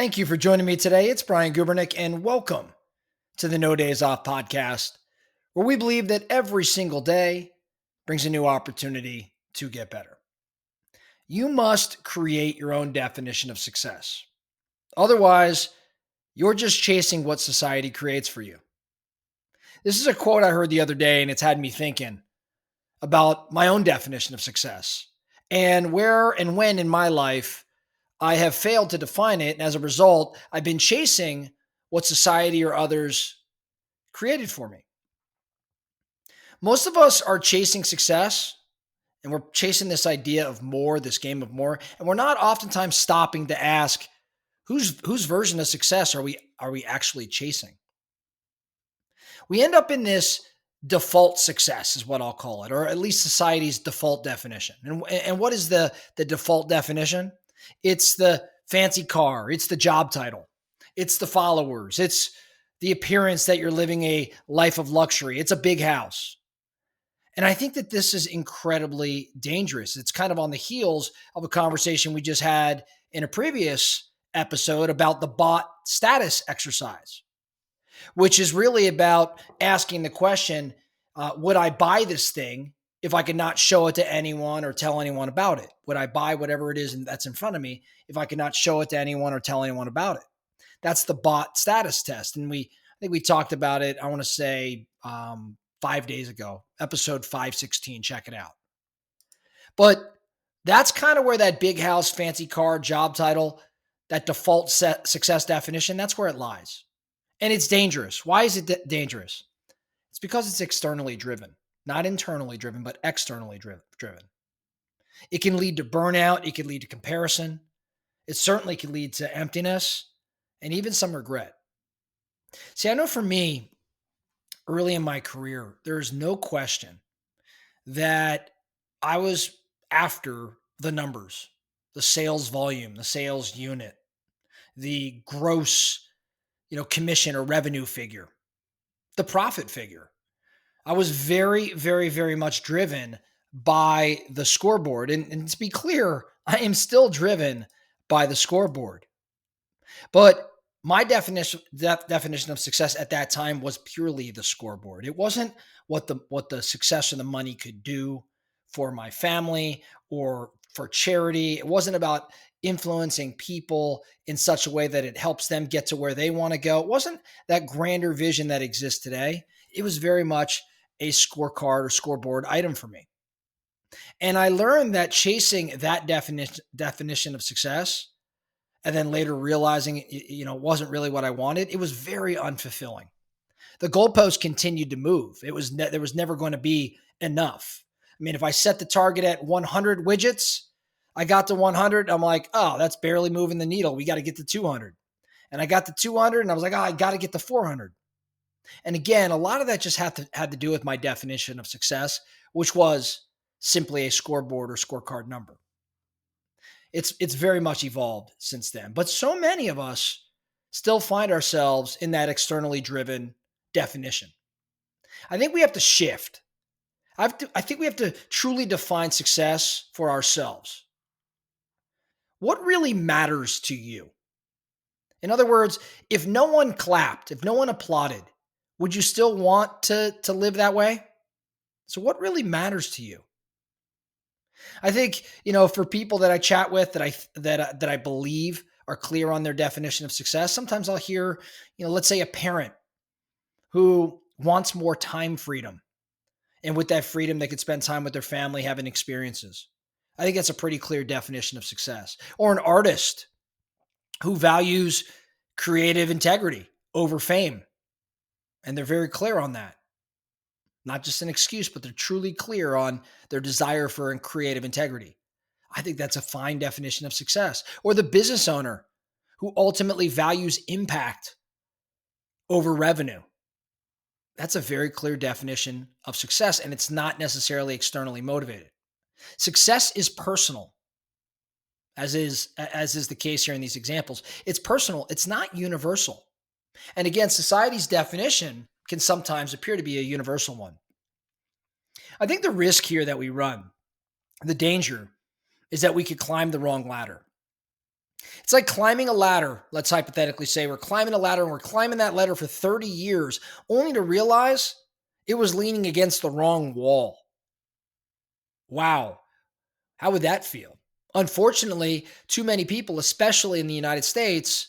Thank you for joining me today. It's Brian Gubernick, and welcome to the No Days Off podcast, where we believe that every single day brings a new opportunity to get better. You must create your own definition of success. Otherwise, you're just chasing what society creates for you. This is a quote I heard the other day, and it's had me thinking about my own definition of success and where and when in my life I have failed to define it. And as a result, I've been chasing what society or others created for me. Most of us are chasing success and we're chasing this idea of more, this game of more, and we're not oftentimes stopping to ask whose version of success are we actually chasing? We end up in this default success is what I'll call it, or at least society's default definition. And what is the default definition? It's the fancy car, it's the job title, it's the followers, it's the appearance that you're living a life of luxury, it's a big house. And I think that this is incredibly dangerous. It's kind of on the heels of a conversation we just had in a previous episode about the bot status exercise, which is really about asking the question, would I buy this thing if I could not show it to anyone or tell anyone about it? Would I buy whatever it is that's in front of me if I could not show it to anyone or tell anyone about it? That's the bot status test. And I think we talked about it, I want to say 5 days ago, episode 516, check it out. But that's kind of where that big house, fancy car, job title, that default success definition, that's where it lies. And it's dangerous. Why is it dangerous? It's because it's externally driven, not internally driven, but externally driven. It can lead to burnout. It can lead to comparison. It certainly can lead to emptiness and even some regret. See, I know for me, early in my career, there's no question that I was after the numbers, the sales volume, the sales unit, the gross commission or revenue figure, the profit figure. I was very, very, very much driven by the scoreboard. And to be clear, I am still driven by the scoreboard. But my definition of success at that time was purely the scoreboard. It wasn't what the success or the money could do for my family or for charity. It wasn't about influencing people in such a way that it helps them get to where they want to go. It wasn't that grander vision that exists today. It was very much a scorecard or scoreboard item for me. And I learned that chasing that definition of success and then later realizing it wasn't really what I wanted, it was very unfulfilling. The goalpost continued to move. There was never going to be enough. I mean, if I set the target at 100 widgets, I got to 100. I'm like, oh, that's barely moving the needle. We got to get to 200. And I got to 200 and I was like, oh, I got to get to 400. And again, a lot of that just had to do with my definition of success, which was simply a scoreboard or scorecard number. It's very much evolved since then. But so many of us still find ourselves in that externally driven definition. I think we have to shift. I think we have to truly define success for ourselves. What really matters to you? In other words, if no one clapped, if no one applauded, would you still want to live that way? So what really matters to you? I think, for people that I chat with that I believe are clear on their definition of success, sometimes I'll hear, let's say a parent who wants more time freedom. And with that freedom, they could spend time with their family, having experiences. I think that's a pretty clear definition of success. Or an artist who values creative integrity over fame. And they're very clear on that. Not just an excuse, but they're truly clear on their desire for creative integrity. I think that's a fine definition of success. Or the business owner who ultimately values impact over revenue. That's a very clear definition of success, and it's not necessarily externally motivated. Success is personal, as is the case here in these examples. It's personal. It's not universal. And again, society's definition can sometimes appear to be a universal one. I think the risk here that we run, the danger, is that we could climb the wrong ladder. It's like climbing a ladder. Let's hypothetically say we're climbing a ladder and we're climbing that ladder for 30 years only to realize it was leaning against the wrong wall. Wow. How would that feel? Unfortunately, too many people, especially in the United States,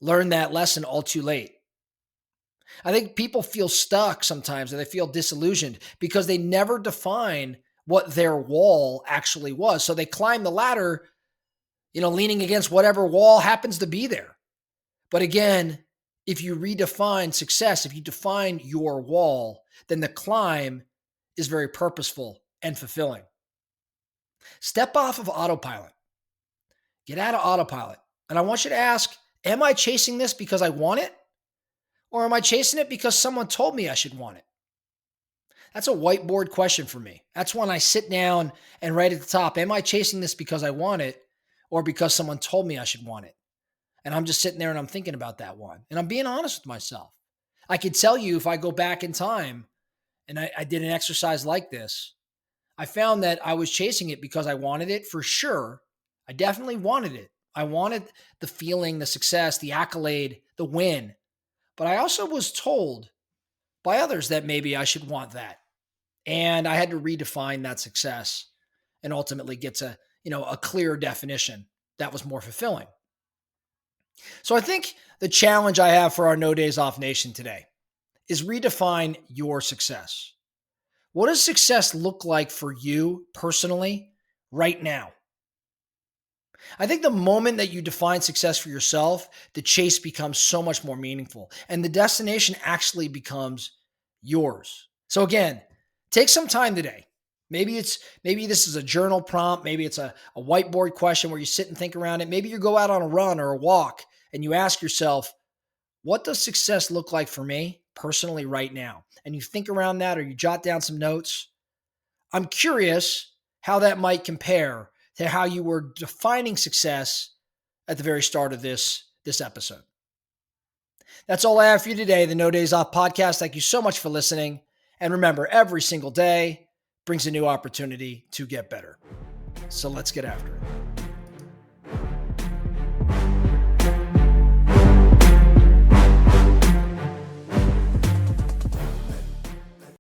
learn that lesson all too late. I think people feel stuck sometimes and they feel disillusioned because they never define what their wall actually was. So they climb the ladder, leaning against whatever wall happens to be there. But again, if you redefine success, if you define your wall, then the climb is very purposeful and fulfilling. Step off of autopilot. Get out of autopilot. And I want you to ask, am I chasing this because I want it? Or am I chasing it because someone told me I should want it? That's a whiteboard question for me. That's when I sit down and write at the top, am I chasing this because I want it or because someone told me I should want it? And I'm just sitting there and I'm thinking about that one. And I'm being honest with myself. I could tell you if I go back in time and I did an exercise like this, I found that I was chasing it because I wanted it for sure. I definitely wanted it. I wanted the feeling, the success, the accolade, the win. But I also was told by others that maybe I should want that. And I had to redefine that success and ultimately get to, a clear definition that was more fulfilling. So I think the challenge I have for our No Days Off Nation today is redefine your success. What does success look like for you personally right now? I think the moment that you define success for yourself, the chase becomes so much more meaningful and the destination actually becomes yours. So again, take some time today. Maybe this is a journal prompt. Maybe it's a whiteboard question where you sit and think around it. Maybe you go out on a run or a walk and you ask yourself, what does success look like for me personally right now? And you think around that or you jot down some notes. I'm curious how that might compare to how you were defining success at the very start of this episode. That's all I have for you today, the No Days Off podcast. Thank you so much for listening. And remember, every single day brings a new opportunity to get better. So let's get after it.